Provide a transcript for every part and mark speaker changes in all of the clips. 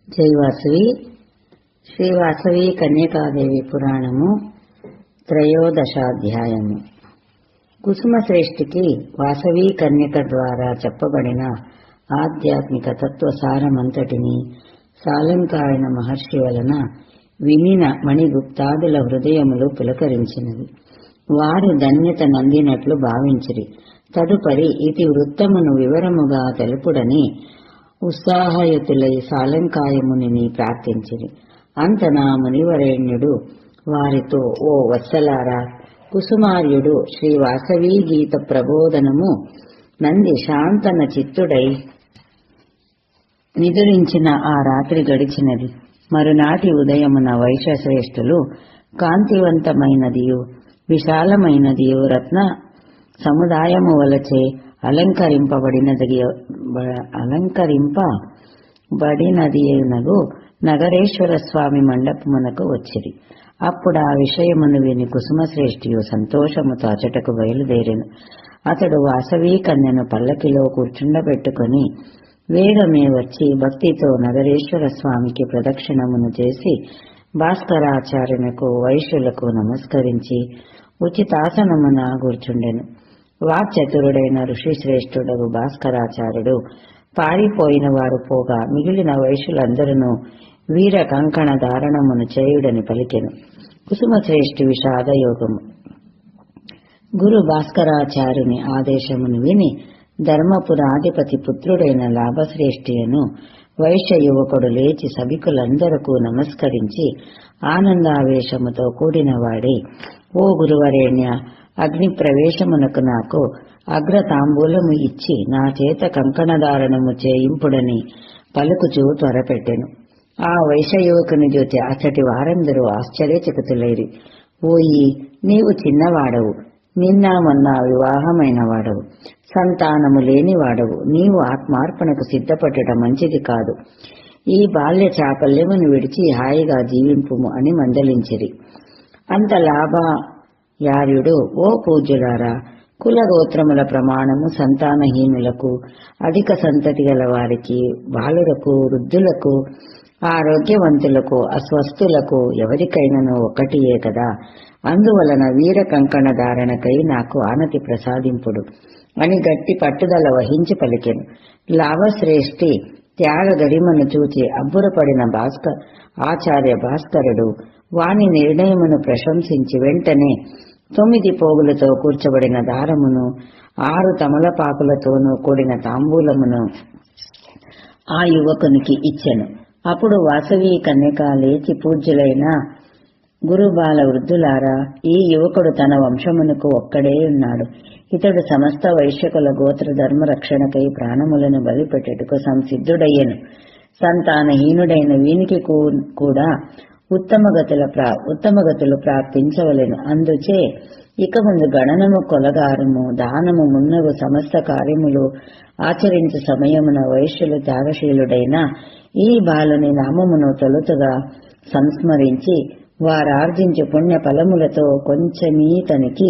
Speaker 1: జై వాసవి. శ్రీ వాసవి కన్యకాదేవి పురాణము త్రయోదశాధ్యాయము. కుసుమశ్రేష్ఠికి వాసవి కన్యక ద్వారా చెప్పబడిన ఆధ్యాత్మిక తత్వసారమంతటిని సాలంకాయన మహర్షి వలన వినిన మణిగుప్తాదుల హృదయములు పులకరించినవి. వారి ధన్యత నందినట్లు భావించిరి. తదుపరి ఇతి వృత్తమును వివరముగా తెలుపుడని ఉత్సాహయుతులై సాలంకాయమునిని ప్రార్థించిరి. అంతనా మునివరేణ్యుడు వారితో, ఓ వత్సలారా, కుసుమార్యుడు శ్రీ వాసవీ గీత ప్రబోధనము నంది శాంతన చిత్తుడై నిదురించిన ఆ రాత్రి గడిచినది. మరునాటి ఉదయమున వైశ్యశ్రేష్ఠులు కాంతివంతమైనదియు విశాలమైనదియు రత్న సముదాయము వలచే అలంకరింపబడినదియనగు నగరేశ్వర స్వామి మండపమునకు వచ్చిరి. అప్పుడు ఆ విషయమును విని కుసుమశ్రేష్ఠియు సంతోషముతో అచటకు బయలుదేరెను. అతడు వాసవీ కన్యను పల్లకిలో కూర్చుండబెట్టుకుని వేగమే వచ్చి భక్తితో నగరేశ్వర స్వామికి ప్రదక్షిణమును చేసి భాస్కరాచార్యునకు వైశ్యులకు నమస్కరించి ఉచితాసనమున కూర్చుండెను. వాక్చతురుడైన ఋషిశ్రేష్ఠుడగు భాస్కరాచార్యుడు పారిపోయిన వారు పోగా మిగిలిన వైశ్యులందరూ వీర కంకణ ధారణమును చేయుడని పలికెను. కుసుమశ్రేష్ఠి విషాదయోగము. గురు భాస్కరాచార్యుని ఆదేశమును విని ధర్మపురాధిపతి పుత్రుడైన లాభశ్రేష్ఠియను వైశ్య యువకుడు లేచి సభికులందరకు నమస్కరించి ఆనందావేశముతో కూడిన వాడి, ఓ గురువరేణ్య, అగ్ని ప్రవేశమునకు నాకు అగ్రతాంబూలము ఇచ్చి నా చేత కంకణధారణము చేయింపుడని పలుకుచూ త్వరపెట్టెను. ఆ వైశ్యయువకుని చూచి అచ్చటి వారందరూ ఆశ్చర్యచకితులైరి. ఓయి, నీవు చిన్నవాడవు, నిన్న మొన్న వివాహమైన వాడవు, సంతానము లేనివాడవు, నీవు ఆత్మార్పణకు సిద్ధపడటం మంచిది కాదు. ఈ బాల్య చాపల్యమును విడిచి హాయిగా జీవింపుము అని మందలించిరి. అంత లాభయార్యుడు, ఓ పూజ్యులారా, కులగోత్రముల ప్రమాణము సంతానహీనులకు, అధిక సంతతి గల వారికి, బాలులకు, వృద్ధులకు, ఆరోగ్యవంతులకు, అస్వస్థులకు ఎవరికైనాను ఒక్కటియే కదా. అందువలన వీర కంకణ ధారణకై నాకు ఆనతి ప్రసాదింపుడు అని గట్టి పట్టుదల వహించి పలికెను. లాభశ్రేష్ఠి త్యాగ గరిమను చూచి అబ్బురపడిన ఆచార్య భాస్కరుడు వాని నిర్ణయమును ప్రశంసించి వెంటనే 9 పోగులతో కూర్చబడిన దారమును 6 తమలపాకులతోనూ కూడిన తాంబూలమును ఆ యువకునికి ఇచ్చెను. అప్పుడు వాసవీ కన్యక లేచి, పూజ్యులైన గురుబాల వృద్ధులారా, ఈ యువకుడు తన వంశమునకు ఒక్కడే ఉన్నాడు. ఇతడు సమస్త వైశ్యకుల గోత్ర ధర్మ రక్షణకై ప్రాణములను బలిపెట్టుటకు సంసిద్ధుడయ్యను. సంతానహీనుడైన వీనికి కూడా ఉత్తమగతులు ప్రాప్తించవలెను. అందుచే ఇక ముందు గణనము, కొలగారము, దానము మున్నగు సమస్త కార్యములు ఆచరించు సమయమున వైశ్యులు త్యాగశీలుడైన ఈ బాలుని నామమును తొలుతుగా సంస్మరించి వారార్జించు పుణ్య ఫలములతో కొంచెమీతనికి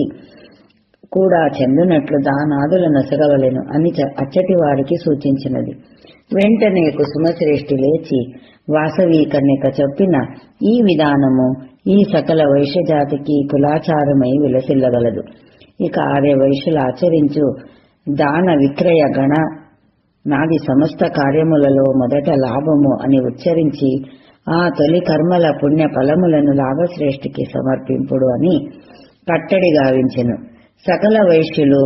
Speaker 1: కూడా చెందునట్లు దానాదులు నొసగవలెను అని అచ్చటి వారికి సూచించినది. వెంటనే కుసుమశ్రేష్ఠి లేచి వాసవీ కన్యక చెప్పిన ఈ విధానము ఈ సకల వైశ్యజాతికి కులాచారమై విలసిల్లగలదు. ఇక ఆర్య వైశ్యులు ఆచరించు దాన విక్రయ గణ నాది సమస్త కార్యములలో మొదట లాభము అని ఉచ్చరించి ఆ తొలి కర్మల పుణ్య ఫలములను లాభశ్రేష్ఠికి సమర్పింపుడు అని కట్టడి గావించెను. సకల వైశ్యులు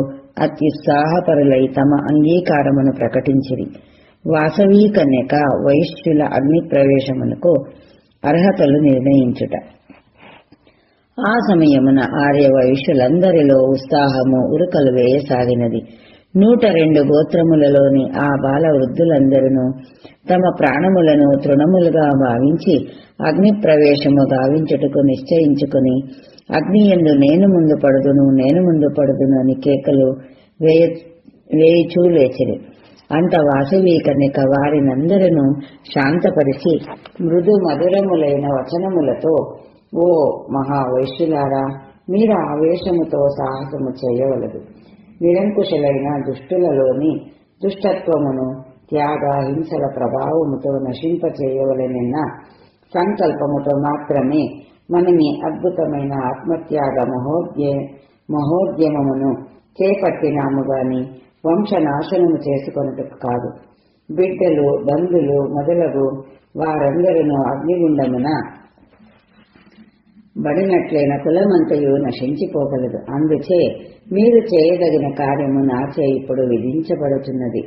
Speaker 1: అత్యుత్సాహపరులై తమ అంగీకారమును ప్రకటించిరి. వాసవీ కన్యక వైశ్యుల అగ్ని ప్రవేశమునకు అర్హతలు నిర్ణయించుట. ఆ సమయమున ఆర్య వైశ్యులందరిలో ఉత్సాహము ఉరుకలు వేయసాగినది. 102 గోత్రములలోని ఆ బాల వృద్ధులందరూ తమ ప్రాణములను తృణములుగా భావించి అగ్ని ప్రవేశము గావించుటకు నిశ్చయించుకుని అగ్నియందు నేను ముందు పడుదును అని కేకలు వేయిచూ లేచిరి. అంత వాసవీ కన్యక వారినందరూ శాంతపరిచి మృదు మధురములైన వచనములతో, ఓ మహావైశ్యులారా, మీరు ఆవేశముతో సాహసము చేయవలదు. నిరంకుశులైన దుష్టులలోని దుష్టత్వమును త్యాగ హింసల ప్రభావముతో నశింపచేయవలెనన్న సంకల్పముతో మాత్రమే మనని అద్భుతమైన ఆత్మత్యాగ మహోద్యమమును చేపట్టినాము గాని వంశనాశనము చేసుకొనుటకు కాదు. బిడ్డలు బంధులు మొదలగు వారందరూ అగ్నిగుండమున బడినట్లైన కులమంతయు నశించిపోగలదు. అందుచే మీరు చేయదగిన కార్యము నాచే ఇప్పుడు విధించబడుతున్నది.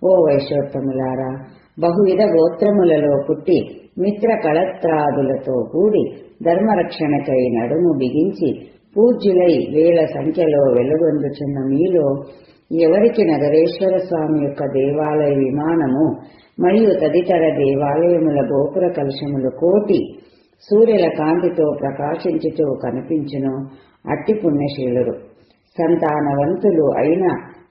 Speaker 1: ఓ వైశ్యోత్తములారా, బహువిధ గోత్రములలో పుట్టి మిత్ర కళత్రాదులతో కూడి ధర్మరక్షణకై నడుము బిగించి పూజ్యులై వేల సంఖ్యలో వెలుగొందుచున్న మీలో ఎవరికి నగరేశ్వర స్వామి యొక్క దేవాలయ విమానము మరియు తదితర దేవాలయముల గోపుర కలశములు కోటి సూర్యుల కాంతితో ప్రకాశించుతూ కనిపించును అట్టి పుణ్యశీలురు. సంతానవంతులు అయిన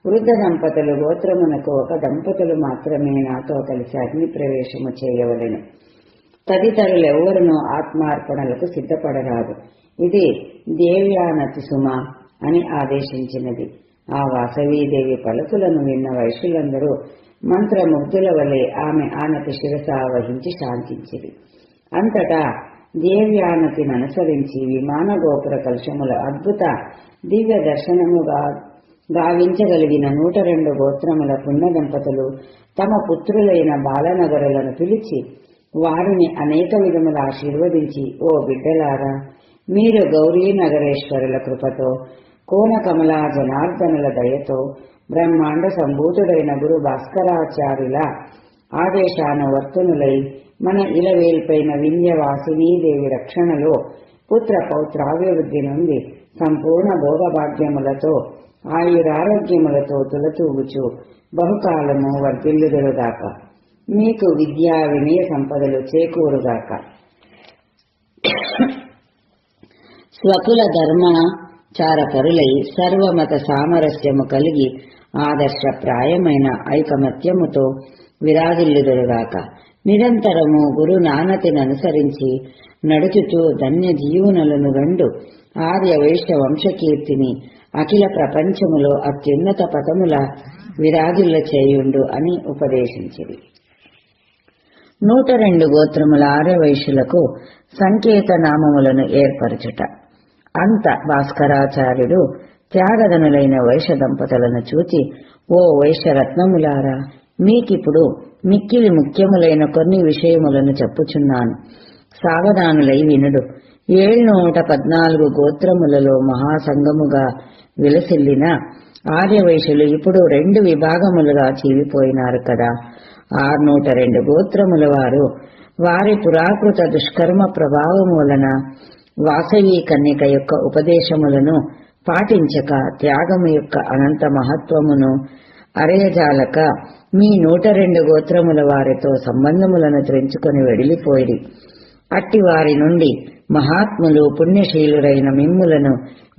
Speaker 1: వృద్ధ దంపతులు గోత్రమునకు ఒక దంపతులు మాత్రమే నాతో కలిసి అగ్ని ప్రవేశము చేయవలెను. తదితరులెవ్వరునూ ఆత్మార్పణలకు సిద్ధపడరాదు. ఇది దేవ్యానతి సుమ అని ఆదేశించినది. ఆ వాసవీదేవి పలుకులను విన్న వైశ్యులందరూ మంత్రముగ్ధుల వలె ఆమె ఆనతి శిరస వహించి శాంతించిరి. అంతటా దేవ్యానతిని అనుసరించి విమాన గోపుర కలశముల అద్భుత దివ్య దర్శనముగా గావించగలిగిన 102 గోత్రముల పుణ్య దంపతులు తమ పుత్రులైన బాలనగరులను పిలిచి వారిని అనేక విధముల ఆశీర్వదించి, ఓ బిడ్డలారా, మీరు గౌరీ నగరేశ్వరుల కృపతో కోన కమలా జనార్దనుల దయతో బ్రహ్మాండ సంభూతుడైన గురు భాస్కరాచార్యుల ఆదేశానువర్తనులై మన ఇలవేల్పైన వింధ్యవాసినీదేవి రక్షణలో పుత్ర పౌత్రాభివృద్ధి నుండి సంపూర్ణ భోగభాగ్యములతో ఆయురారోగ్యములతో తులతూగుచు బహుకాలము వర్ధిల్లుదురుగాక. మీకు విద్యా వినయ సంపదలు చేకూరుగాక. స్వకుల ధర్మాచారపరులై సర్వమత సామరస్యము కలిగి ఆదర్శప్రాయమైన ఐకమత్యముతో విరాజిల్లుదురుగాక. నిరంతరము గురు నానతిని అనుసరించి నడుచుచూ ధన్య జీవనులను గండు ఆర్య వైశ్య వంశకీర్తిని అఖిల ప్రపంచములో అత్యున్నత పదముల విరాజిల్ల చేయుండు అని ఉపదేశించిరి. 102 గోత్రముల ఆర్యవైశ్యులకు సంకేత నామములను ఏర్పరచుట. అంత భాస్కరాచార్యుడు త్యాగధనులైన వైశ్య దంపతులను చూచి, ఓ వైశ్యరత్నములారా, మీకిప్పుడు మిక్కిలి ముఖ్యములైన కొన్ని విషయములను చెప్పుచున్నాను, సావధానులై వినుడు. 714 గోత్రములలో మహాసంగముగా విలసిల్లిన ఆర్యవైశ్యులు ఇప్పుడు 2 విభాగములుగా చీలిపోయినారు కదా. 602 గోత్రముల వారు వారి పురాకృత దుష్కర్మ ప్రభావము వలన వాసవీ కన్యక యొక్క ఉపదేశములను పాటించక త్యాగము యొక్క అనంత మహత్వమును అరయజాలక మీ 102 గోత్రముల వారితో సంబంధములను తెంచుకొని వెడిలిపోయిరి. అట్టి వారి నుండి మహాత్ములు పుణ్యశీలురైన మిమ్ములను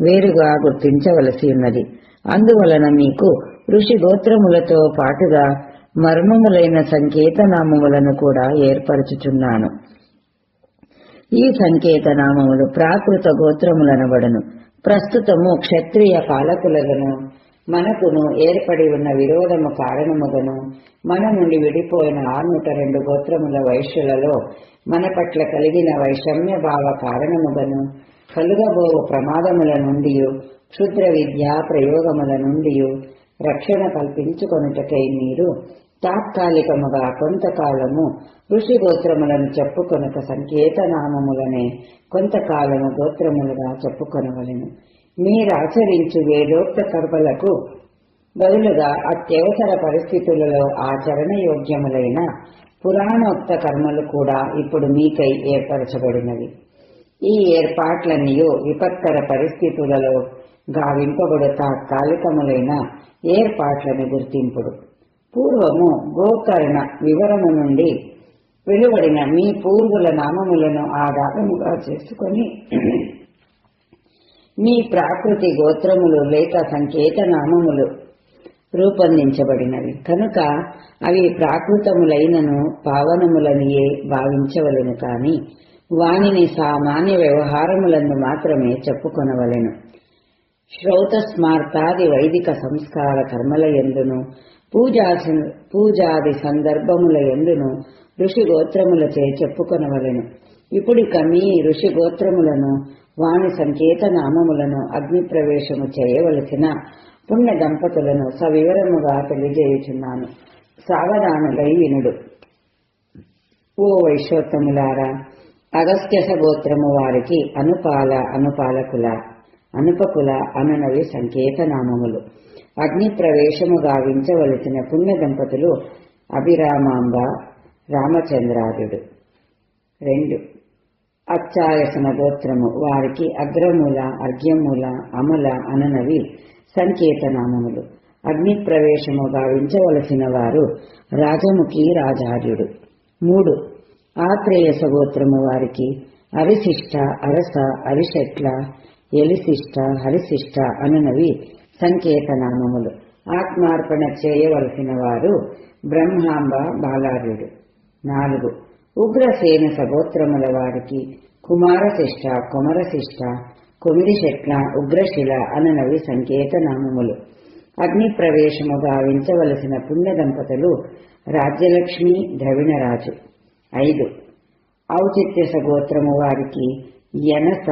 Speaker 1: వేరుగా గుర్తించవలసి ఉన్నది. అందువలన మీకు ఋషి గోత్రములతో పాటుగా మర్మములైన సంకేతనామములను కూడా ఏర్పరచుచున్నాను. ఈ సంకేతనామములు ప్రాకృత గోత్రములనబడును. ప్రస్తుతము క్షత్రియ పాలకులను మనకును ఏర్పడి ఉన్న విరోధము కారణముగను మన నుండి విడిపోయిన 602 గోత్రముల వైశ్యులలో మన పట్ల కలిగిన వైషమ్య భావ కారణముగను కలుగబోవు ప్రమాదముల నుండి క్షుద్ర విద్యా ప్రయోగముల నుండి రక్షణ కల్పించుకొనుటకై మీరు తాత్కాలికముగా కొంతకాలము ఋషి గోత్రములను చెప్పుకొనక సంకేతనామములనే కొంతకాలము గోత్రములుగా చెప్పుకొనవలెను. మీరాచరించు వేదోక్త కర్మలకు బదులుగా అత్యవసర పరిస్థితులలో ఆచరణయోగ్యములైన పురాణోక్త కర్మలు కూడా ఇప్పుడు మీకై ఏర్పరచబడినవి. ఈ ఏర్పాట్లన్నీ విపత్కర పరిస్థితులలో గావింపబడు తాత్కాలికములైన ఏర్పాట్లను గుర్తింపుడు. పూర్వము గోకర్ణ వివరము నుండి వెలువడిన మీ పూర్వుల నామములను ఆధారముగా చేసుకొని మీ ప్రాకృతి గోత్రములు లేక సంకేత నామములు రూపొందించబడినవి కనుక అవి ప్రాకృతములైనను పావనములనియే భావించవలెను కాని వానిని సామాన్య వ్యవహారములను మాత్రమే చెప్పుకొనవలెను. శ్రౌత స్మార్తాది వైదిక సంస్కార కర్మల యందును పూజాది సందర్భముల యందును ఋషి గోత్రములచే చెప్పుకొనవలెను. ఇప్పుడిక మీ ఋషి గోత్రములను వాని సంకేత నామములను అగ్ని ప్రవేశము చేయవలసిన పుణ్య దంపతులను సవివరముగా తెలియజేయుచున్నాను. సావధానులై వినుడు. ఓ వైశ్వోత్తములారా, అగస్త్యస గోత్రము వారికి అనుపకుల అనునవి సంకేత నామములు. అగ్ని ప్రవేశము గావించవలసిన పుణ్య దంపతులు అభిరామాంబ, రామచంద్రార్యుడు. 2. అచ్చాయసన గోత్రము వారికి అగ్రమూల, అర్ఘ్యమూల, అమల అనునవి సంకేత నామములు. అగ్ని ప్రవేశము గావించవలసిన వారు రాజముఖి, రాజార్యుడు. 3. ఆత్రేయస గోత్రము వారికి అరిశిష్ట, అరస, అరిషట్ల, ఎలిశిష్ట, హరిశిష్ట అనునవి సంకేత నామములు. ఆత్మార్పణ చేయవలసిన వారు బ్రహ్మాంబ, బాలార్యుడు. 4. ఉగ్రసేన సగోత్రముల వారికి కుమారశిష్ట, కొమరశిష్ట, కొమిరిశెట్ల, ఉగ్రశిల అనునవి సంకేత నామములు. అగ్ని ప్రవేశము గావించవలసిన పుణ్య దంపతులు రాజ్యలక్ష్మి, ద్రవిణరాజు. 5. ఔచిత్యస గోత్రము వారికి యనస,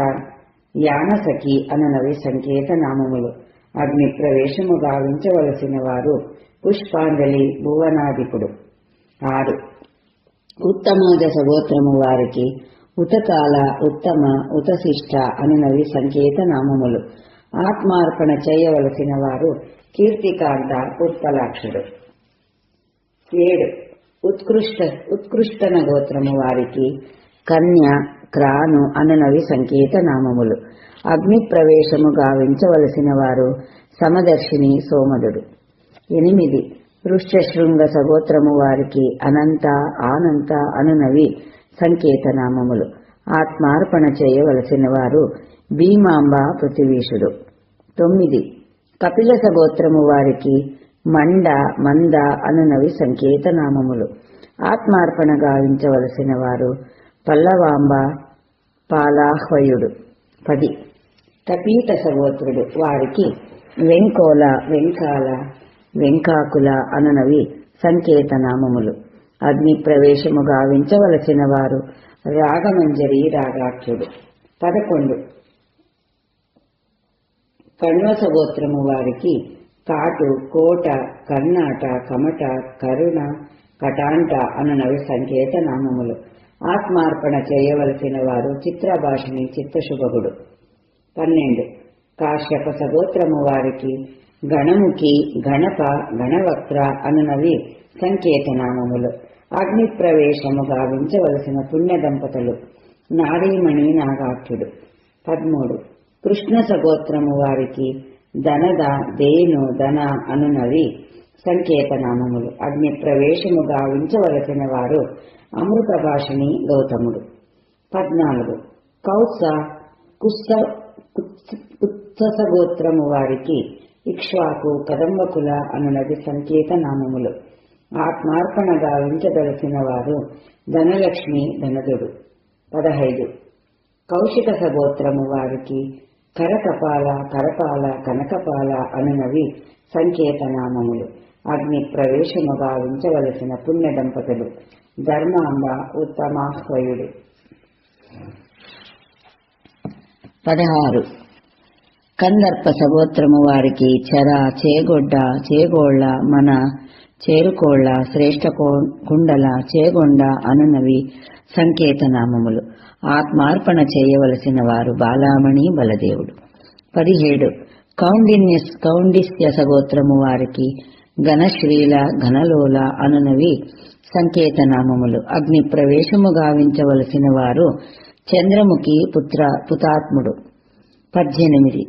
Speaker 1: యానసకి అనునవి సంకేత నామములు. అగ్ని ప్రవేశము గావించవలసిన వారు పుష్పాంజలి, భువనాధిపుడు. 6. ఉత్తమోజస గోత్రము వారికి ఉతకాల, ఉత్తమ, ఉతశిష్ట అనునవి సంకేత నామములు. ఆత్మార్పణ చేయవలసిన వారు కీర్తికాంత, ఉత్పలాక్షుడు. 7. ఉత్కృష్టన గోత్రము వారికి కన్య, క్రాను అనునవి సంకేత నామములు. అగ్ని ప్రవేశము గావించవలసిన వారు సమదర్శిని, సోమదుడు. 8. వృష్యశృంగ సగోత్రము వారికి అనంత, ఆనంత అనునవి సంకేత నామములు. ఆత్మార్పణ చేయవలసిన వారు భీమాంబ, పృథివీషుడు. 9. కపిల సగోత్రము వారికి మండ, మంద అనునవి సంకేత నామములు. ఆత్మార్పణ గావించవలసిన వారు పల్లవాంబ, పాలాహ్వయుడు. 10. కపీత సగోత్రుడు వారికి వెంకోల, వెంకాల, వెంకాకుల అనునవి సంకేత నామములు. అగ్ని ప్రవేశము గావించవలసిన వారు రాగమంజరి, రాగాఖ్యుడు. 11. కణ్వస గోత్రము వారికి కాటు, కోట, కర్ణాట, కమట, కరుణ, కటాంట అనునవి సంకేత నామములు. ఆత్మార్పణ చేయవలసిన వారు చిత్రభాషిణి, చిత్తశుభగుడు. 12. కాశ్యప సగోత్రము వారికి గణముఖి, గణప, గణవక్త్ర అనునవి సంకేత నామములు. అగ్ని ప్రవేశము గావించవలసిన పుణ్య దంపతులు నారీమణి, నాగాఖ్యుడు. 13. కృష్ణ సగోత్రము వారికి ధనద, దేను, ధన అనునవి సంకేత నామములు. అగ్ని ప్రవేశము గావించవలసిన వారు అమృత భాషిణి, గౌతముడు. 14. కౌత్స, కుత్స గోత్రము వారికి ఇక్ష్వాకు, కదంబకుల అనునది సంకేత నామములు. ఆత్మార్పణ గావించదలసిన వారు ధనలక్ష్మి, ధనదుడు. 15. కౌశిక సగోత్రము వారికి కరకపాల, కరపాల, కనకపాల అనునవి సంకేత నామములు. అగ్ని ప్రవేశము గావించవలసిన పుణ్య దంపతులు ధర్మాంబ, ఉత్తమాహ్వయుడు. 16. కందర్ప సగోత్రము వారికి చర, చేగొడ్డ, చేగోళ్ల, మన, చేరుకోళ్ల, శ్రేష్ఠ కుండల, చేగొండ అనునవి సంకేత నామములు. ఆత్మార్పణ చేయవలసిన వారు బాలామణి, బలదేవుడు. 17. కౌండిస్య సగోత్రము వారికి ఘనశ్రీల, ఘనలోల అనునవి సంకేత నామములు. అగ్ని ప్రవేశము గావించవలసిన వారు చంద్రముఖి, పుతాత్ముడు. 18.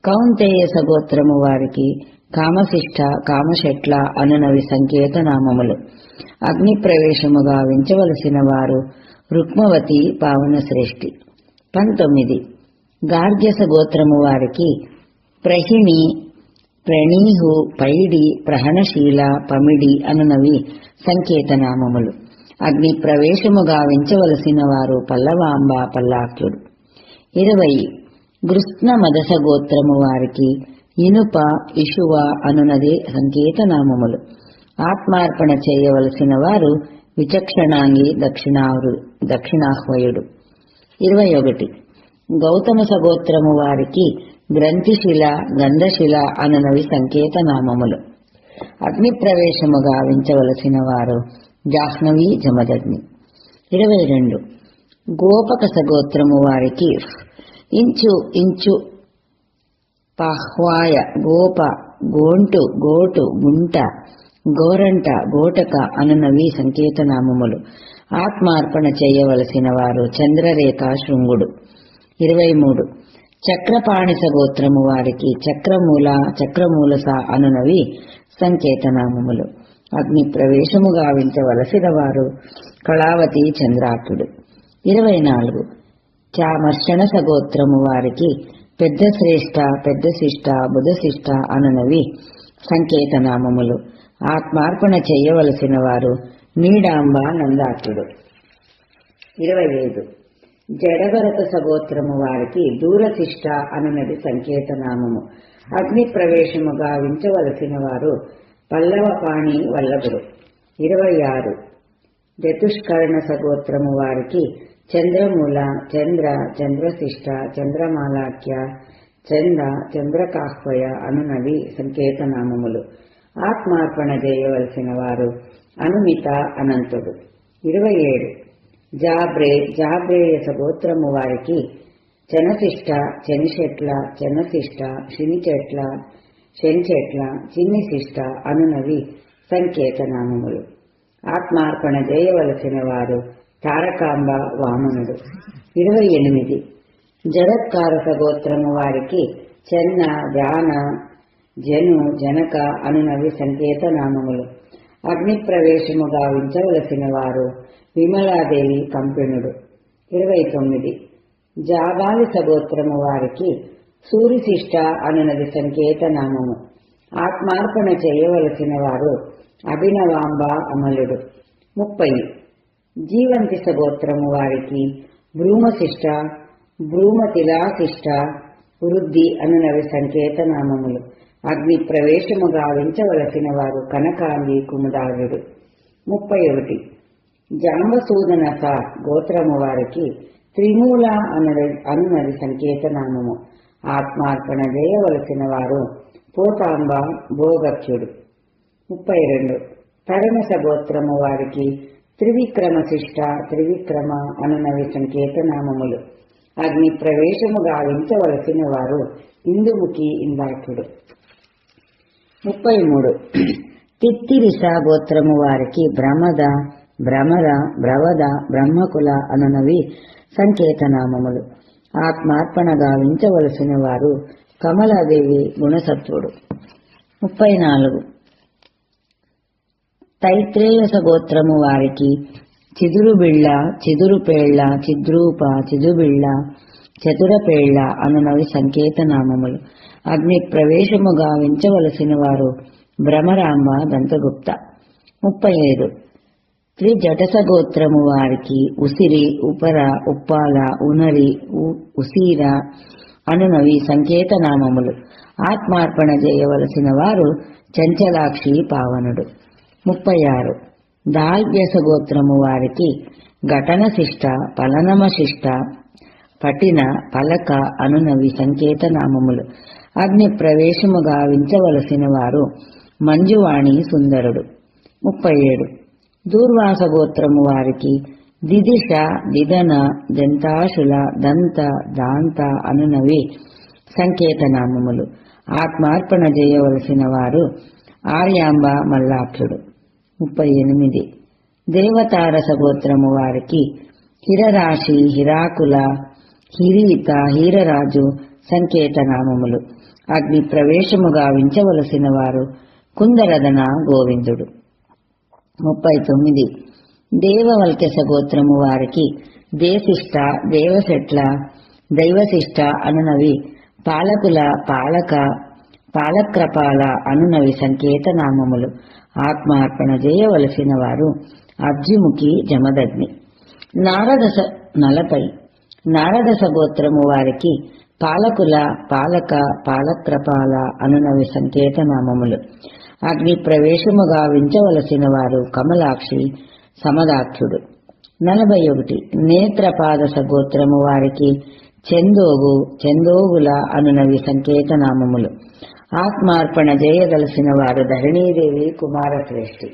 Speaker 1: కౌంతేయ సగోత్రము వారికి కామశిష్ట, కామశెట్ల అనునవి సంకేత నామములు. అగ్ని ప్రవేశము గావించవలసిన వారు రుక్మవతి, పావనశ్రేష్ఠి. 19. గార్గ్యస గోత్రము వారికి ప్రహిణి, ప్రణీహు, పైడి, ప్రహణశీల, పమిడి అనునవి సంకేత నామములు. అగ్ని ప్రవేశము గావించవలసిన వారు పల్లవాంబ, పల్లాక్యుడు. 20. గృత్న మదస గోత్రము వారికి ఇనుప, ఇషువ అనునది సంకేత నామములు. ఆత్మార్పణ చేయవలసిన వారు విచక్షణాంగి దక్షిణాహ్వయుడు. 21. గౌతమ సగోత్రము వారికి గ్రంథిశిల గంధశిల అనునవి సంకేతనామములు. అగ్ని ప్రవేశము గావించవలసిన వారు జాహ్నవి జమదగ్ని. 22. గోపక సగోత్రము వారికి ఇంచు ఇంచు పాహ్వాయ గోప గోంటు గోటు గుంట గోరంట గోటక అనునవి సంకేతనామములు. ఆత్మార్పణ చేయవలసిన వారు చంద్రరేఖ శృంగుడు. 23. చక్రపాణిస గోత్రము వారికి చక్రమూలస అనునవి సంకేతనామములు. అగ్ని ప్రవేశము గావించవలసిన వారు కళావతి చంద్రాకుడు. 24. చామర్షణ సగోత్రము వారికి పెద్ద శ్రేష్ఠ పెద్ద శిష్ట బుధశిష్ట అనునవి సంకేతనామములు. ఆత్మార్పణ చేయవలసిన వారు నీడాంబ నందాకుడు. 25. జడభరత సగోత్రము వారికి దూరశిష్ట అనునది సంకేతనామము. అగ్ని ప్రవేశము గావించవలసిన వారు పల్లవపాణి వల్లభుడు. 26. చతుష్కరణ సగోత్రము వారికి చంద్రమూల చంద్రశిష్ట చంద్రమాలాఖ్య చంద్రకాహ్వయ అనునవి సంకేతనామములు. ఆత్మార్పణ చేయవలసిన వారు అనుమిత అనంతుడు. 27. జాబ్రేయ సగోత్రము వారికి చనశిష్ట చెనిచెట్ల చెనశిష్ట శనిచెట్ల శనిచెట్ల చిన్నిశిష్ట అనునవి సంకేతనామములు. ఆత్మార్పణ చేయవలసిన వారు తారకాంబ వామనుడు. 28. జరత్కార సగోత్రము వారికి చెన్న జాన జను జనక అనునవి సంకేతనామములు. అగ్ని ప్రవేశము గావించవలసిన వారు విమలాదేవి కంపిణుడు. 29. జాబాలి సగోత్రము వారికి సూరిశిష్ట అనునది సంకేతనామము. ఆత్మార్పణ చేయవలసిన వారు అభినవాంబ అమలుడు. 30. జీవంతి సగోత్రము వారికి భ్రూమశిష్ట భ్రూమతిలాశిష్ట వృద్ధి అనునవి సంకేతనామములు. అగ్ని ప్రవేశము గావించవలసిన వారు కనకాంగి కుముదారుడు. 31. జాంబసూదన గోత్రము వారికి త్రిమూల అనునది సంకేతనామము. ఆత్మార్పణ చేయవలసిన వారు పోతాంబ భోగక్షుడు. 32. తరుణస గోత్రము వారికి త్రివిక్రమశిష్ట త్రివిక్రమ అనునవి సంకేతనామములు. అగ్ని ప్రవేశము గావించవలసిన వారు ఇందుముఖి ఇందాకుడు. 33. తిత్తిరిస గోత్రము వారికి భ్రమద భ్రమర భ్రవద బ్రహ్మకుల అనునవి సంకేతనామములు. ఆత్మార్పణ గావించవలసిన వారు కమలాదేవి గుణసత్వుడు. 34. తైత్రేయస గోత్రము వారికి చిదురుబిళ్ళ చిదురుపేళ్ల చిద్రూప చిదుబిళ్ళ చతురపేళ్ల అనునవి సంకేతనామములు. అగ్ని ప్రవేశము గావించవలసిన వారు భ్రమరాంబ దంతగుప్త. 35. త్రిజటస గోత్రము వారికి ఉసిరి ఉపర ఉప్పాల ఉనరి ఉసీర అనునవి సంకేతనామములు. ఆత్మార్పణ చేయవలసిన వారు చంచలాక్షి పావనుడు. 36. దాల్వ్యస గోత్రము వారికి ఘటనశిష్ట పలనమశిష్ట పటిన పలక అనునవి సంకేతనామములు. అగ్ని ప్రవేశము గావించవలసిన వారు మంజువాణి సుందరుడు. 37. దూర్వాస గోత్రము వారికి దిదిశ దిదన దంతాశుల దంత దాంత అనునవి సంకేతనామములు. ఆత్మార్పణ చేయవలసిన వారు ఆర్యాంబ మల్లాక్షుడు. 38. దేవతారస గోత్రము వారికి హిరరాశి హిరాకుల హిరీత హీరరాజు సంకేతనామములు. అగ్ని ప్రవేశము గావించవలసిన వారు కుందరదన గోవిందుడు. 39. దేవవల్కెస గోత్రము వారికి దేశిష్ట దేవశెట్ల దైవశిష్ట అనునవి పాలకుల పాలక పాలక్రపాల అనునవి సంకేతనామములు. ఆత్మార్పణ చేయవలసిన వారు అబ్జిముఖి జమదగ్ని. 40. నారదస గోత్రము వారికి పాలకుల పాలక పాలక్రపాల అనునవి సంకేతనామములు. అగ్ని ప్రవేశము గావించవలసిన వారు కమలాక్షి సమదాఖ్యుడు. 41 నేత్రపాదస గోత్రము వారికి చందోగు చందోగుల అనునవి సంకేతనామములు. ఆత్మార్పణ చేయదలసిన వారు ధరణీదేవి కుమారశ్రేష్ఠి.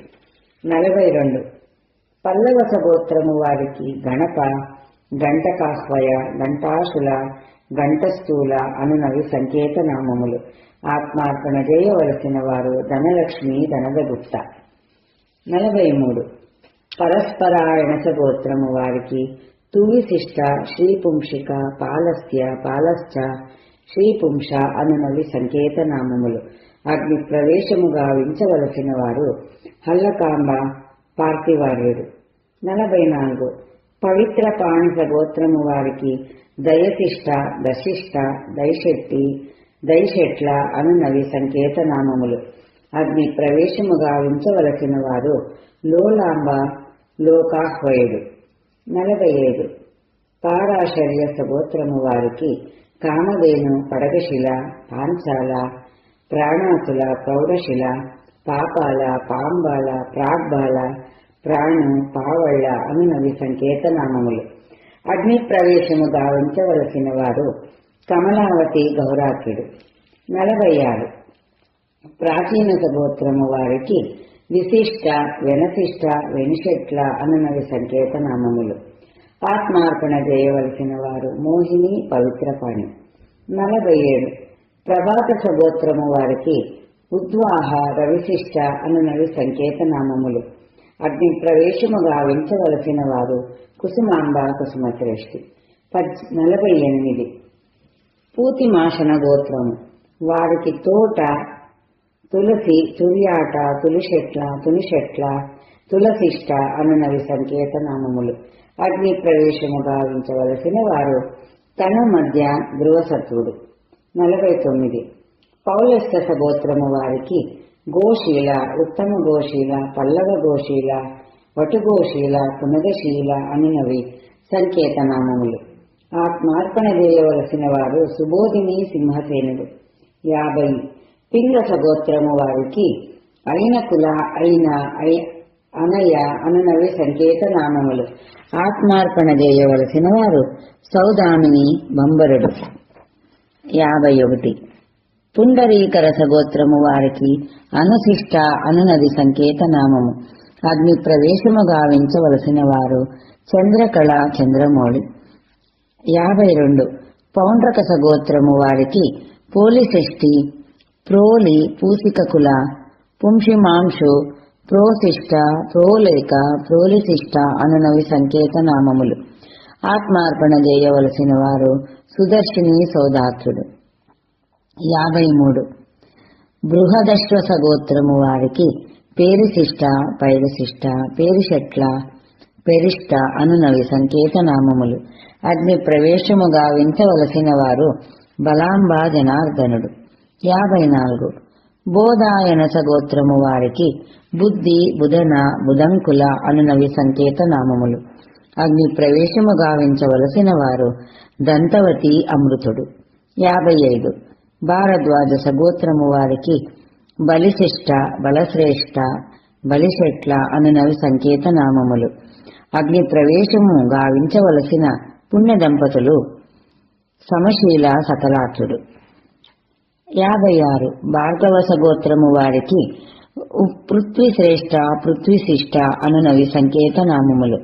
Speaker 1: 42 పల్లవస గోత్రము వారికి గణప గంటకాహ్వయ గంటాశుల గంటస్థూల అనునవి సంకేతనామములు. ఆత్మార్పణ చేయవలసిన వారు ధనలక్ష్మి ధనదగుప్త. 43 పరస్పరాయణస గోత్రము వారికి తువిశిష్ట శ్రీపుంషిక పాలస్య పాలశ్చ శ్రీపుంష అనునవి సంకేతనామములు. అగ్ని ప్రవేశము గావించవలసిన వారు హల్లకాంబ పార్థివార్యుడు. 44 పవిత్ర పాణిస గోత్రము వారికి దయశిష్ట దశిష్ట దైశెట్టి దైశెట్ల అనునవి సంకేతనామములు. అగ్ని ప్రవేశము గావించవలసిన వారు లోలాంబ లోకాహ్వయుడు. 45 పారాశర్యస గోత్రము వారికి కామధేను పడగశిల పాంచాల ప్రాణాతుల ప్రౌఢశిల పాపాల పాంబాల ప్రాగ్బాల ప్రాణు పావళ్ళ అనునవి సంకేతనామములు. అగ్ని ప్రవేశము గావించవలసిన వారు కమలావతి గౌరాఖ్యుడు. 46 ప్రాచీనత గోత్రము వారికి విశిష్ట వెనశిష్ట వెనిషెట్ల అనునవి సంకేతనామములు. ఆత్మార్పణ చేయవలసిన వారు మోహిని పవిత్రపాణి. 47 ప్రభాత గోత్రము వారికి ఉద్వాహ రవిశిష్ట అనునవి సంకేతనామములు. అగ్ని ప్రవేశము గావించవలసిన వారు కుసుమాంబ కుసుమశ్రేష్ఠి. 48 పూతిమాషణ గోత్రము వారికి తోట తులసి తుర్యాట తులిశెట్ల తునిశెట్ల తులసిష్ట అనునవి సంకేతనామములు. అగ్ని ప్రవేశము గావించవలసిన వారు తన మధ్య ధ్రువసత్వుడు. 49 పౌలస్తస గోత్రము వారికి గోశీల ఉత్తమ గోశీల పల్లవ గోశీల వటుగోశీల పునగశీల అనునవి సంకేతనామములు. ఆత్మార్పణ చేయవలసిన వారు సుబోధిని సింహసేనుడు. 50 పింగస గోత్రము వారికి అయినకుల అయిన అనయ అనునవి సంకేతనామములు. ఆత్మార్పణ చేయవలసిన వారు సౌదామిని బంబరుడు. 51 పుండరీకరస గోత్రము వారికి అనుశిష్ట అనునది సంకేతనామము. అగ్ని ప్రవేశము గావించవలసిన వారు చంద్రకళ చంద్రమౌళి. 52 పౌండ్రకస గోత్రము వారికి పోలిశిష్టి ప్రోలి పూసికకుల పుంషిమాంషు ప్రోశిష్ట ప్రోలేక ప్రోలిశిష్ట అనునవి సంకేతనామములు. ఆత్మార్పణ చేయవలసిన వారు సుదర్శిని సౌదాత్రుడు. 53 బృహదశ్వస గోత్రము వారికి పేరిశిష్ట పైరశిష్ట పేరిషట్ల పెరిష్ట అనునవి సంకేతనామములు. అగ్ని ప్రవేశము గావించవలసిన వారు బలాంబ జనార్దనుడు. 54 బోధాయనస గోత్రము వారికి బుద్ధి బుధన బుధంకుల అనునవి సంకేతనామములు. అగ్ని ప్రవేశము గావించవలసిన వారు దంతవతి అమృతుడు. 55 భారద్వాజస గోత్రము వారికి బలిశిష్ట బలశ్రేష్ఠ బలిశెట్ల అనునవి సంకేతనామములు. అగ్ని ప్రవేశము గావించవలసిన పుణ్య దంపతులు సమశీల సకలాక్షుడు. 56 భార్గవస గోత్రము వారికి పృథ్వీశ్రేష్ఠ పృథ్వీశిష్ట అనునవి సంకేతనామములు.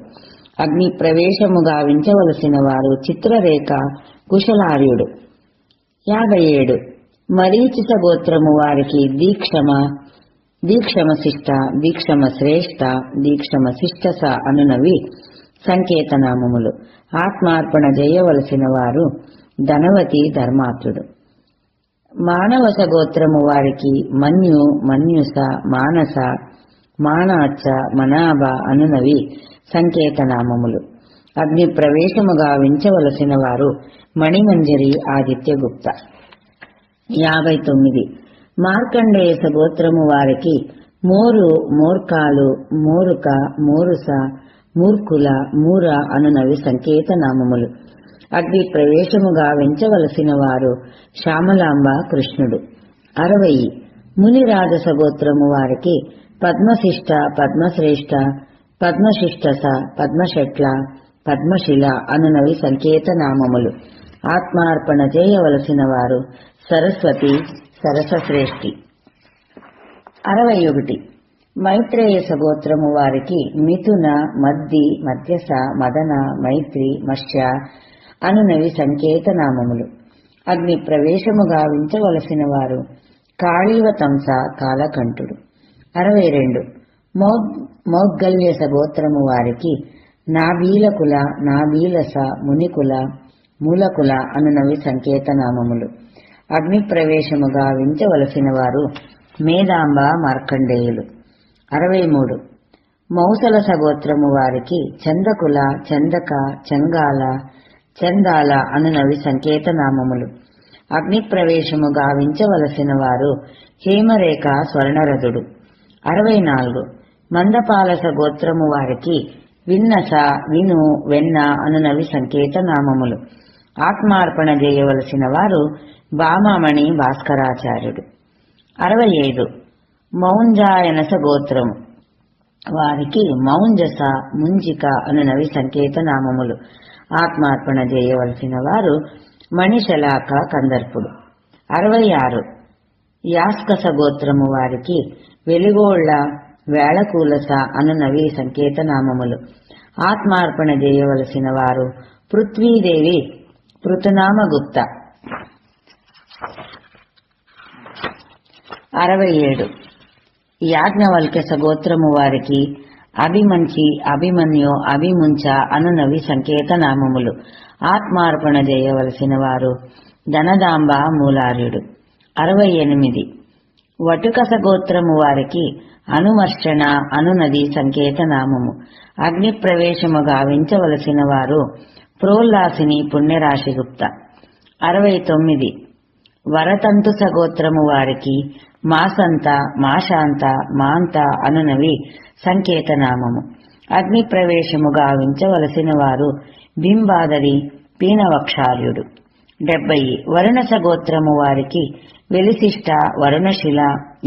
Speaker 1: అగ్ని ప్రవేశము గావించవలసిన వారు చిత్రరేఖ కుశలార్యుడు. 57 మరీచిత గోత్రము వారికి దీక్షమశిష్ట దీక్షమశ్రేష్ఠ దీక్షమశిష్టస అనునవి సంకేతనామములు. ఆత్మార్పణ చేయవలసిన వారు ధనవతి ధర్మాత్రుడు. మానవస గోత్రము వారికి మన్యు మన్యుస మానస మానాచ్చ మనాభ అనునవి సంకేతనామములు. అగ్ని ప్రవేశము గావించవలసిన వారు మణిమంజరి ఆదిత్యగుప్త. 59 మార్కండేయస గోత్రము వారికి మోరు మోర్కాలు మోరుక మోరుస మూర్ఖుల మూర అనునవి సంకేతనామములు. అగ్ని ప్రవేశము గావించవలసిన వారు శ్యామలాంబ కృష్ణుడు. 60 మునిరాజస గోత్రము వారికి పద్మశిష్ట, పద్మశ్రేష్ఠ, పద్మశిష్టస, పద్మశెట్ల, పద్మశిల అనునవి సంకేత నామములు. ఆత్మార్పణ చేయవలసిన వారు సరస్వతి, సరసశ్రేష్ఠి. 61. మైత్రేయస గోత్రము వారికి మిథున, మద్ది, మధ్యస, మదన, మైత్రి, మత్స్య అనునవి సంకేత నామములు. అగ్ని ప్రవేశము గావించవలసిన వారు కాళీవతంస, కాలకంఠుడు. 62. మౌద్గల్యస గోత్రము వారికి నాభీలకుల, నాభీలస, మునికుల, మూలకుల అనునవి సంకేత నామములు. అగ్ని ప్రవేశము గావించవలసిన వారు మేధాంబ, మార్కండేయులు. 63. మౌసలస గోత్రము వారికి చందకుల, చందక, చంగాల, చందాల అనునవి సంకేత నామములు. అగ్ని ప్రవేశము గావించవలసిన వారు హేమరేఖ, స్వర్ణరథుడు. 64. మందపాలస గోత్రము వారికి విన్నస, విను, వెన్న అనునవి సంకేత నామములు. ఆత్మార్పణ చేయవలసిన వారు బామామణి, భాస్కరాచార్యుడు. 65. మౌంజాయనస గోత్రము వారికి మౌంజస, ముంజిక అనునవి సంకేత నామములు. ఆత్మార్పణ చేయవలసిన వారు మణిశలాక, కందర్పుడు. 66. యాస్కస గోత్రము వారికి వెలిగోళ్ల, వేళకూలస అనునవి సంకేత నామములు. ఆత్మార్పణ చేయవలసిన వారు పృథ్వీదేవి, పృతునామగుప్త. 67. యాజ్ఞవల్క్యస గోత్రము వారికి అభిమంచి, అభిమన్యు, అభిముంచ అనునవి సంకేత నామములు. ఆత్మార్పణ చేయవలసిన వారు ధనదాంబ, మూలార్యుడు. 68. వటుకస గోత్రము వారికి అనుమర్షణ అనునది సంకేత నామము. అగ్ని ప్రవేశము గావించవలసిన వారు ప్రోల్లాసిని, పుణ్యరాశిగుప్త. 69. వరతంతుస గోత్రము వారికి మాసంత, మాశాంత, మాంత అనునవి సంకేత నామము. అగ్ని ప్రవేశము గావించవలసిన వారు బింబాదరి, పీనవక్షార్యుడు. 70. వరుణస గోత్రము వారికి వెలిశిష్ట, వరుణశిల,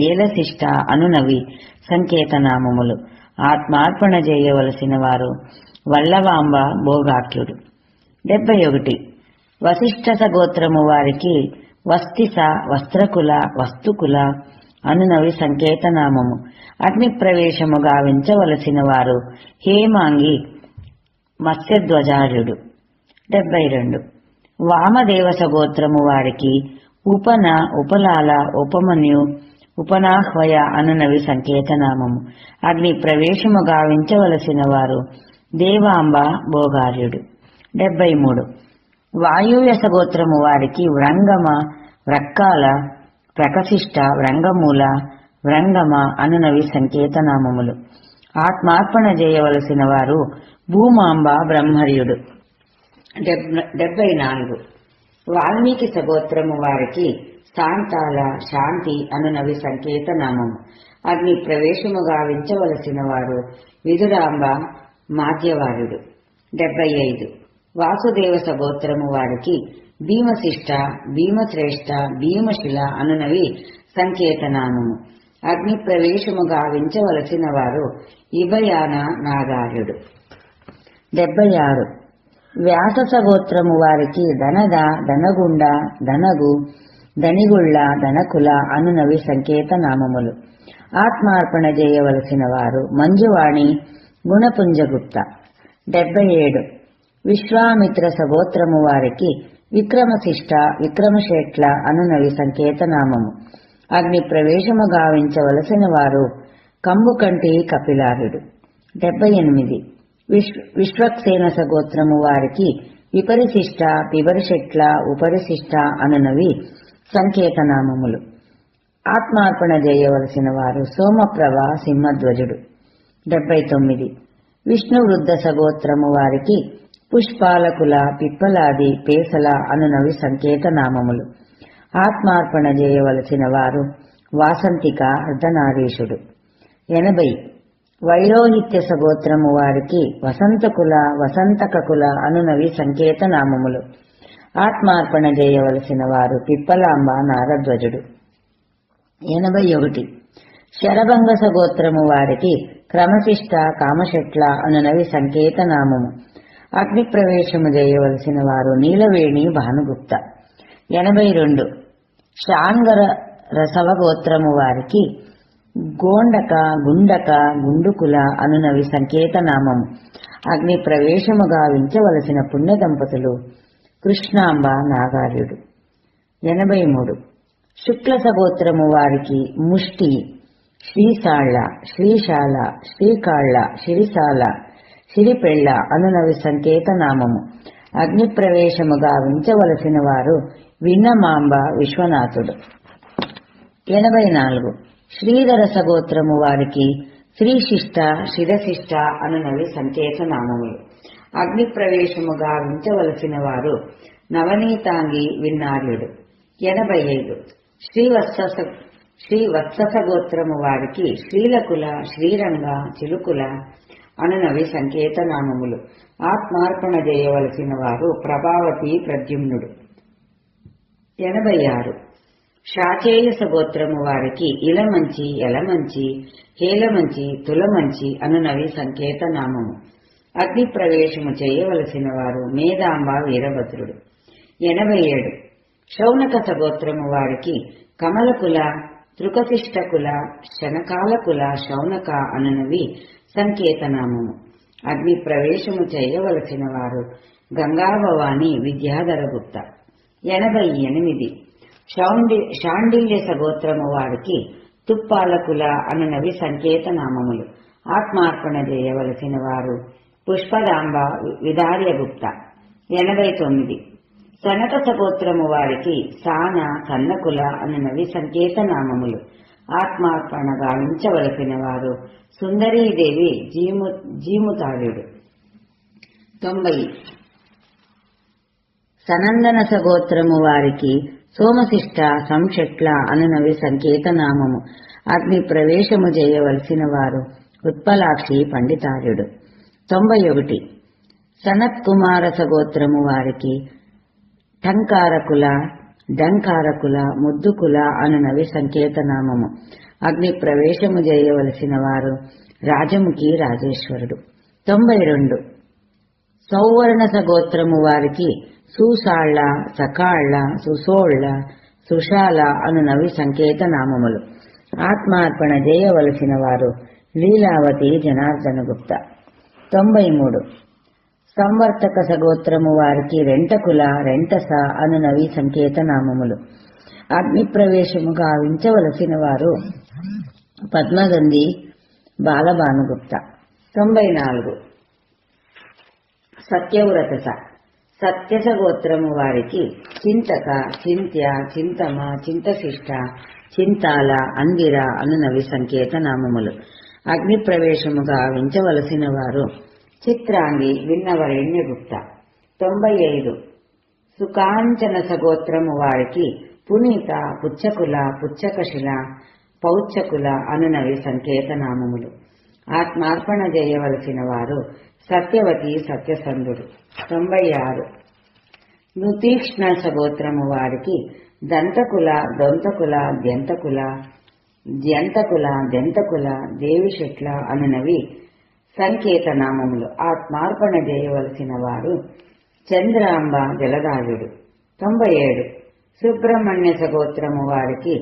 Speaker 1: ఏలశిష్ట అనునవి సంకేత నామములు. ఆత్మార్పణ చేయవలసిన వారు వల్లవాంబ, భోగాఖ్యుడు. 71. వశిష్ఠస గోత్రము వారికి వస్తిస, వస్త్రకుల, వస్తుకుల అనునవి సంకేత నామము. అగ్ని ప్రవేశము గావించవలసిన వారు హేమాంగి, మత్స్యధ్వజార్యుడు. 72. వామదేవస గోత్రము వారికి ఉపన, ఉపలాల, ఉపమన్యు, ఉపనాహ్వయ అనునవి సంకేత నామము. అగ్ని ప్రవేశము గావించవలసిన వారు దేవాంబ, భోగార్యుడు. 73. వాయువ్యస గోత్రము వారికి వ్రంగమ, వ్రక్కాల, ప్రకశిష్ట, వ్రంగమూల, వ్రంగమ అనునవి సంకేత నామములు. ఆత్మార్పణ చేయవలసిన వారు భూమాంబ, బ్రహ్మర్యుడు. 74. వాల్మీకి సగోత్రము వారికి శాంతాల, శాంతి అనునవి సంకేత నామము. అగ్ని ప్రవేశము గావించవలసిన వారు విదురాంబ, మాధ్యవారుడు. 75. వాసుదేవస గోత్రము వారికి భీమశిష్ట, భీమశ్రేష్ఠ, భీమశిల అనునవి సంకేత నామము. అగ్ని ప్రవేశము గావించవలసిన వారు ఇభయాన, నాగార్యుడు. 76. వ్యాసస గోత్రము వారికి ధనద, ధనగుండ, ధనగు, ధనిగుళ్ళ, ధనకుల అనునవి సంకేత నామములు. ఆత్మార్పణ చేయవలసిన వారు మంజువాణి, గుణపుంజగుప్త. 77. విశ్వామిత్ర సగోత్రము వారికి విక్రమశిష్ట, విక్రమశేట్ల అనునవి సంకేత నామము. అగ్ని ప్రవేశము గావించవలసిన వారు కంబుకంటి, కపిలారుడు. 78. విశ్వక్సేన సగోత్రము వారికి విపరిశిష్ట, పిబరిశెట్ల, ఉపరిశిష్ట అనునవి సంకేత నామములు. ఆత్మార్పణ చేయవలసిన వారు సోమప్రభ, సింహధ్వజుడు. 79. విష్ణు వృద్ధ సగోత్రము వారికి పుష్పాలకుల, పిప్పలాది, పేసల అనునవి సంకేత నామములు. ఆత్మార్పణ చేయవలసిన వారు వాసంతిక, అర్ధనారీషుడు. 80. వైరోహిత్య సగోత్రము వారికి వసంతకుల, వసంతకకుల అనునవి సంకేత నామములు. ఆత్మార్పణ చేయవలసిన వారు పిప్పలాంబ, నారధ్వజుడు. 81 శరభంగ సగోత్రము వారికి క్రమశిష్ట కామశెట్ల అనునవి సంకేతనామము. అగ్ని ప్రవేశము చేయవలసిన వారు నీలవేణి భానుగుప్త. 82 శాంగర రసవ గోత్రము వారికి గోండక గుండక గుండుకుల అనునవి సంకేతనామము. అగ్ని ప్రవేశము గావించవలసిన పుణ్య దంపతులు కృష్ణాంబ నాగార్యుడు. 83 శుక్ల సగోత్రము వారికి ముష్టి శ్రీశాళ శ్రీశాల శ్రీకాళ్ళ సిరిసాల సిరిపెళ్ళ అనునవి సంకేతనామము. అగ్ని ప్రవేశము గావించవలసిన వారు విన్నమాంబ విశ్వనాథుడు. 84 శ్రీధర సగోత్రము వారికి శ్రీశిష్ట శిరశిష్ట అనునవి సంకేతనామములు. అగ్ని ప్రవేశము గావించవలసిన వారు నవనీతాంగి విన్నార్యుడు. 85 శ్రీవత్స గోత్రము వారికి శ్రీలకుల శ్రీరంగ చిలుకుల అనునవి సంకేతనామములు. ఆత్మార్పణ చేయవలసిన వారు ప్రభావతి ప్రద్యుమ్నుడు. 86 శాచేయ సగోత్రము వారికి ఇలమంచి ఎలమంచి హేలమంచి తులమంచి అనునవి సంకేతనామము. అగ్ని ప్రవేశము చేయవలసిన వారు మేధాంబ వీరభద్రుడు. 87 శౌనక సగోత్రము వారికి కమలకుల త్రుకశిష్టకుల శనకాలకుల శౌనక అనునవి సంకేతనామము. అగ్ని ప్రవేశము చేయవలసిన వారు గంగాభవాని విద్యాధరగుప్త. 88 శాండిల్య సగోత్రము వారికి తుప్పాలకుల అనునవి సంకేతనామములు. ఆత్మార్పణ చేయవలసిన వారు పుష్పదాంబ విదార్యగుప్త. 89 సనక సగోత్రము వారికి సాన సన్నకుల అనునవి సంకేతనామములు. ఆత్మార్పణ గావించవలసిన వారు సుందరీదేవి జీముతార్యుడు. 90 సనందన సగోత్రము వారికి సోమశిష్ట సంశెట్ల అనునవి సంకేతనామము. అగ్ని ప్రవేశము చేయవలసిన వారు ఉత్పలాక్షి పండితార్యుడు. 91 సనత్ కుమార సగోత్రము వారికి టంకారకుల డంకారకుల ముద్దుకుల అనునవి సంకేతనామము. అగ్ని ప్రవేశము చేయవలసిన వారు రాజముఖి రాజేశ్వరుడు. 92 సౌవర్ణ సగోత్రము వారికి సుసాళ్ల సకాళ్ల సుసోళ్ల సుషాల అనునవి సంకేతనామములు. ఆత్మార్పణ చేయవలసిన వారు లీలావతి జనార్దనగుప్త. 93 సంవర్తక సగోత్రము వారికి రెంటకుల రెంటస అనునవి సంకేతనామములు. అగ్ని ప్రవేశము గావించవలసిన వారు పద్మగంధి బాలభానుగుప్త. 94 సత్యవ్రతస సత్యస గోత్రము వారికి చింతక చింత్య చింతమ చింతశిష్ట చింతాల అందిర అనునవి సంకేతనామములు. అగ్ని ప్రవేశము గావించవలసిన వారు చిత్రాంగి విన్నవరేణ్యగుప్త. 95 సుకాంచన సగోత్రము వారికి పునీత పుచ్చకుల పుచ్చకశిల పౌచ్చకుల అనునవి సంకేతనామములు. ఆత్మార్పణ చేయవలసిన వారు సత్యవతి సత్యసంధుడు. 96 నుతీక్ష్ణ సగోత్రము వారికి దంతకుల దొంతకుల ద్యంతకుల ద్యంతకుల దెంతకుల దేవిశెట్ల అనునవి సంకేతనామములు. ఆత్మార్పణ చేయవలసిన వారు చంద్రాంబ జలదారుడు. 97 సుబ్రహ్మణ్య సగోత్రము వారికి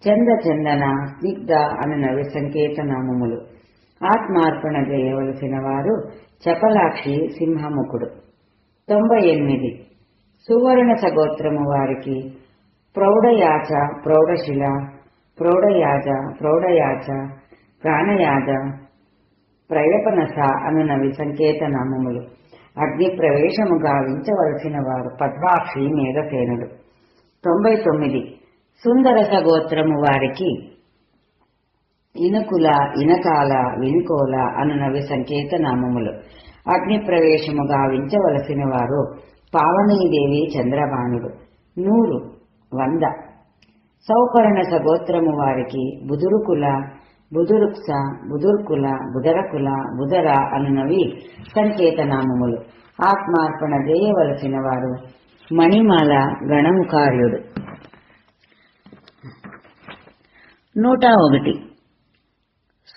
Speaker 1: చందన స్నిగ్ధ అనునవి సంకేతనామములు. ఆత్మార్పణ చేయవలసిన వారు చపలాక్షి సింహముఖుడు. 98 సువర్ణ సగోత్రము వారికి ప్రౌఢయాచ ప్రౌఢశిల ప్రౌఢయాజ ప్రౌఢయాచ ప్రాణయాజ ప్రయపనస అనునవి సంకేతనామములు. అగ్ని ప్రవేశము గావించవలసిన వారు పద్మాక్షి మేఘసేనుడు. 99 సుందర సగోత్రము వారికి ఇనుకుల ఇనకాల వినుకోల అనునవి సంకేతనామములు. అగ్ని ప్రవేశము గావించవలసిన వారు పావనీదేవి చంద్రభానుడు. 100 సౌపర్ణ సగోత్రము వారికి బుదురుకుల బుదురుక్స బుదుర్కుల బుదరకుల బుదర అనునవి సంకేతనామములు. ఆత్మార్పణ చేయవలసిన వారు మణిమాల గణముకార్యుడు. 101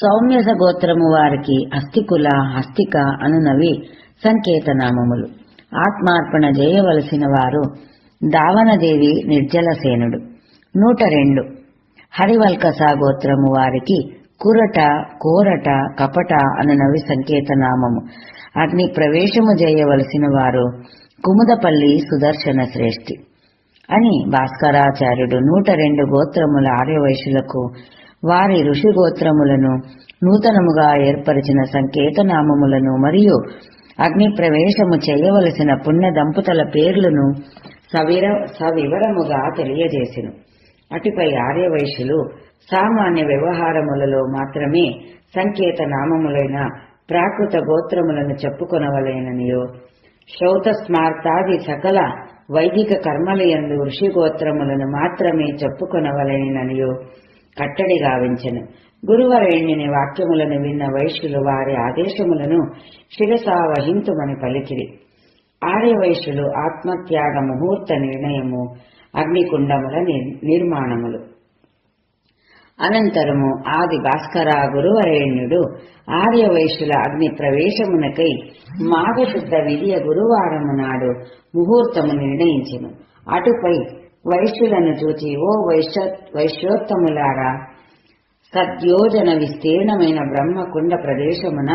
Speaker 1: సౌమ్యస గోత్రము వారికి అస్థికుల హస్తిక అనునవి సంకేతనామములు. ఆత్మార్పణ చేయవలసిన వారు దావనదేవి నిర్జలసేనుడు. 102 హరివల్కస గోత్రము వారికి కురట కోరట కపట అనునవి సంకేతనామము. అగ్ని ప్రవేశము చేయవలసిన వారు కుముదపల్లి సుదర్శన శ్రేష్ఠి అని భాస్కరాచార్యుడు 102 గోత్రముల ఆర్యవైశ్యులకు వారి ఋషి గోత్రములను నూతనముగా ఏర్పరిచిన సంకేతనామములను మరియు అగ్ని ప్రవేశము చేయవలసిన పుణ్య దంపతుల పేర్లను సవివరముగా తెలియజేసెను. అటుపై ఆర్యవైశ్యులు సామాన్య వ్యవహారములలో మాత్రమే సంకేతనామములైన ప్రాకృత గోత్రములను చెప్పుకొనవలెననియో, శ్రౌత స్మార్తాది సకల వైదిక కర్మలయందు ఋషి గోత్రములను మాత్రమే చెప్పుకొనవలెననియో కట్టడి గావించెను. గురువరేణ్యుని వాక్యములను విన్న వైశ్యులు వారి ఆదేశములను శిరసా వహింతుమని పలికిరి. ఆర్యవైశ్యులు ఆత్మత్యాగ ముహూర్త నిర్ణయము, అగ్నికుండముల నిర్మాణములు. అనంతరము ఆది భాస్కర గురువరేణ్యుడు ఆర్యవైశ్యుల అగ్ని ప్రవేశమునకై మాఘశుద్ధ విధియ గురువారము నాడు ముహూర్తము నిర్ణయించెను. అటుపై వైశ్యులను చూచి, ఓ వైశ్యోత్తములారా, సద్యోజన విస్తీర్ణమైన బ్రహ్మకుండ ప్రదేశమున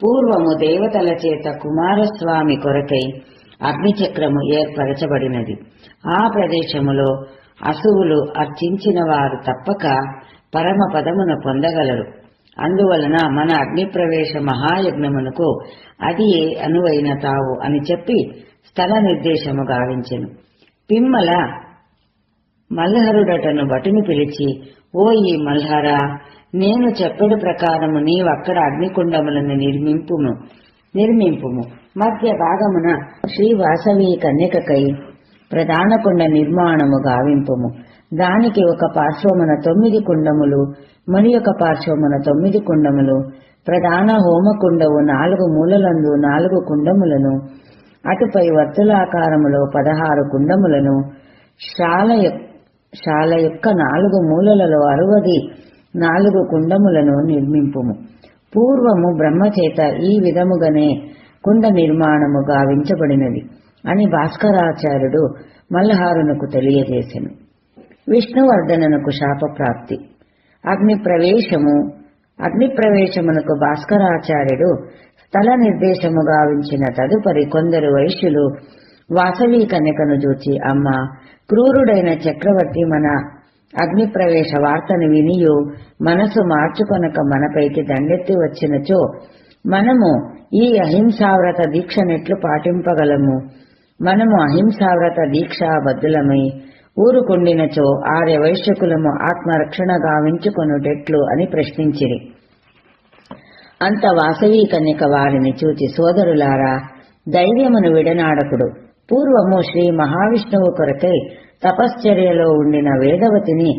Speaker 1: పూర్వము దేవతల చేత కుమారస్వామి కొరకై అగ్నిచక్రము ఏర్పరచబడినది. ఆ ప్రదేశములో అసువులు అర్చించిన వారు తప్పక పరమ పదమును పొందగలరు. అందువలన మన అగ్నిప్రవేశ మహాయజ్ఞమునకు అది అనువైన తావు అని చెప్పి స్థల నిర్దేశము గావించెను. పిమ్మల మల్హరుడటను భటుని పిలిచి, ఓ ఈ మల్హరా, నేను చెప్పెడు ప్రకారము నీవక్కడ అగ్నికుండములను నిర్మింపుము. మధ్య భాగమున శ్రీ వాసవి కన్యకకై ప్రధాన కుండ నిర్మాణము గావింపుము. దానికి ఒక పార్శ్వమున 9 కుండములు, మరి ఒక పార్శ్వమున 9 కుండములు, ప్రధాన హోమకుండవు 4 మూలలందు 4 కుండములను, అటుపై వర్తులాకారములో 16 కుండములను, శాల యొక్క 4 మూలలలో 64 కుండములను నిర్మింపుము. పూర్వము బ్రహ్మచేత ఈ విధముగానే కుండ నిర్మాణము గావించబడినది అని భాస్కరాచార్యుడు మల్హారునకు తెలియజేసెను. విష్ణువర్ధనకు శాపప్రాప్తి. అగ్నిప్రవేశమునకు భాస్కరాచార్యుడు స్థల నిర్దేశము గావించిన తదుపరి కొందరు వైశ్యులు వాసవి కన్యకను చూచి, అమ్మా, క్రూరుడైన చక్రవర్తి మన అగ్నిప్రవేశ వార్తను వినియు మనసు మార్చుకొనక మనపైకి దండెత్తి వచ్చినచో మనము ఈ అహింసావ్రత దీక్షనెట్లు పాటింపగలము? మనము అహింసావ్రత దీక్షాబద్ధులమై ఊరుకుండినచో ఆర్యవైశ్యకులము ఆత్మరక్షణ గావించుకొనుటెట్లు అని ప్రశ్నించిరి. అంత వాసవి కన్యక వారిని చూచి, సోదరులారా, ధైర్యమును విడనాడకుడు. పూర్వము శ్రీ మహావిష్ణువు కొరకై తపశ్చర్యలో ఉండిన వేదవతిని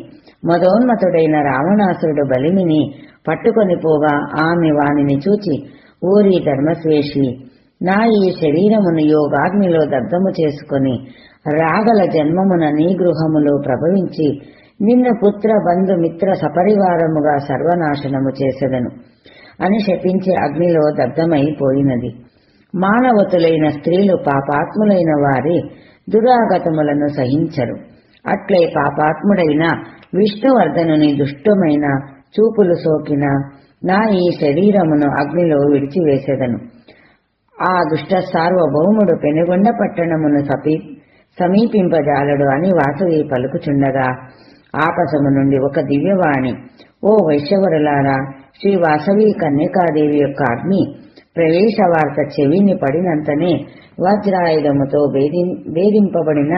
Speaker 1: మదోన్మతుడైన రావణాసురుడు బలిమిని పట్టుకొని పోగా ఆమె వానిని చూచి, ఓరి ధర్మస్వేషి, నా ఈ శరీరమును యోగాగ్నిలో దగ్ధము చేసుకొని రాగల జన్మమున నీ గృహములో ప్రభవించి నిన్ను పుత్ర బంధు మిత్ర సపరివారముగా సర్వనాశనము చేసెదను అని శపించి అగ్నిలో దగ్ధమైపోయినది. మానవతులైన స్త్రీలు పాపాత్ములైన వారి దురాగతములను సహించరు. అట్లే పాపాత్ముడైన విష్ణువర్ధనుని దుష్టమైన చూపులు సోకిన నా ఈ శరీరమును అగ్నిలో విడిచివేసెదను. ఆ దుష్ట సార్వభౌముడు పెనుగొండ పట్టణమును సమీపింపజాలడు అని వాసవి పలుకుచుండగా ఆకాశము నుండి ఒక దివ్యవాణి, ఓ వైశ్యవరులారా, శ్రీ వాసవి కన్యకాదేవి యొక్క అగ్ని ప్రవేశ వార్త చెవిని పడినంతనే వజ్రాయుధముతో భేదింపబడిన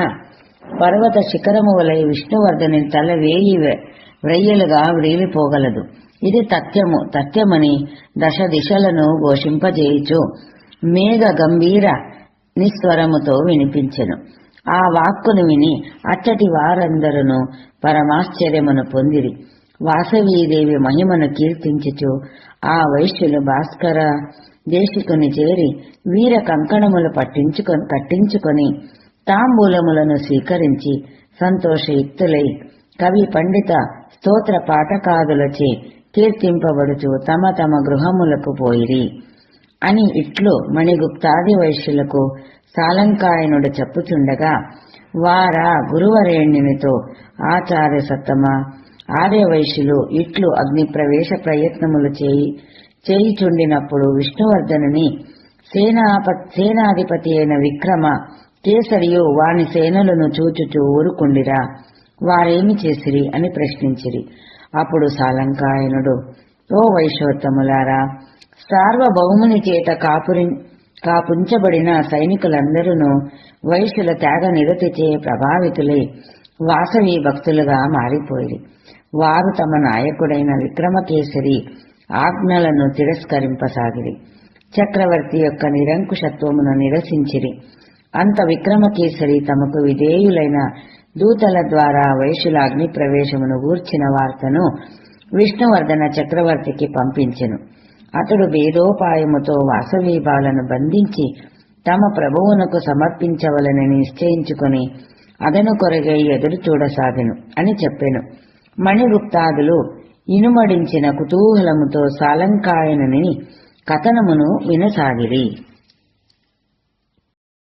Speaker 1: పర్వత శిఖరము వలె విష్ణువర్ధని తల వ్రయ్యలుగా వ్రేలిపోగలదు. ఇది తథ్యమని దశ దిశలను ఘోషింపజేయుచు మేఘ గంభీర నిస్వరముతో వినిపించెను. ఆ వాక్కును విని అచ్చటి వారందరూ పరమాశ్చర్యమును పొందిరి. వాసవీదేవి మహిమను కీర్తించుచు ఆ వైశ్యులు భాస్కర దేశికుని చేరి వీర కంకణములు కట్టించుకొని తాంబూలములను స్వీకరించి సంతోషయుక్తులై కవి పండిత స్తోత్ర పాఠకాదులచే కీర్తింపబడుచు తమ తమ గృహములకు పోయిరి అని ఇట్లు మణిగుప్తాది వైశ్యులకు సాలంకాయనుడు చెప్పుచుండగా, వారా గురువరేణ్యునితో ఆచార్య సత్తమ ఆర్య వైశ్యులు ఇట్లు అగ్ని ప్రవేశ ప్రయత్నములు చేయిచుండినప్పుడు విష్ణువర్ధనుని సేనాధిపతి అయిన విక్రమ కేసరియు వాని సేనలను చూచుచూ ఊరుకుండిరా, వారేమి చేసిరి అని ప్రశ్నించిరి. అప్పుడు సాలంకాయనుడు, ఓ వైశ్యోత్తములారా, సార్వభౌముని చేత కాపుంచబడిన సైనికులందరూ వైశ్యుల త్యాగ నిరతిచే ప్రభావితులై వాసవి భక్తులుగా మారిపోయి వారు తమ నాయకుడైన విక్రమకేసరి ఆజ్ఞలను తిరస్కరింపసాగిరి. చక్రవర్తి యొక్క నిరంకుశత్వమును నిరసించిరి. అంత విక్రమకేసరి తమకు విధేయులైన దూతల ద్వారా వైశ్యుల అగ్ని ప్రవేశమును గూర్చిన వార్తను విష్ణువర్ధన చక్రవర్తికి పంపించెను. అతడు భేదోపాయముతో వాసవీబాలను బంధించి తమ ప్రభువునకు సమర్పించవలని నిశ్చయించుకొని అదను కొరగై ఎదురు చూడసాగెను అని చెప్పెను. మణిగుప్తాదులు ఇనుమడించిన కుతూహలముతో సాలంకాయనుని కథనమును వినసాగిరి.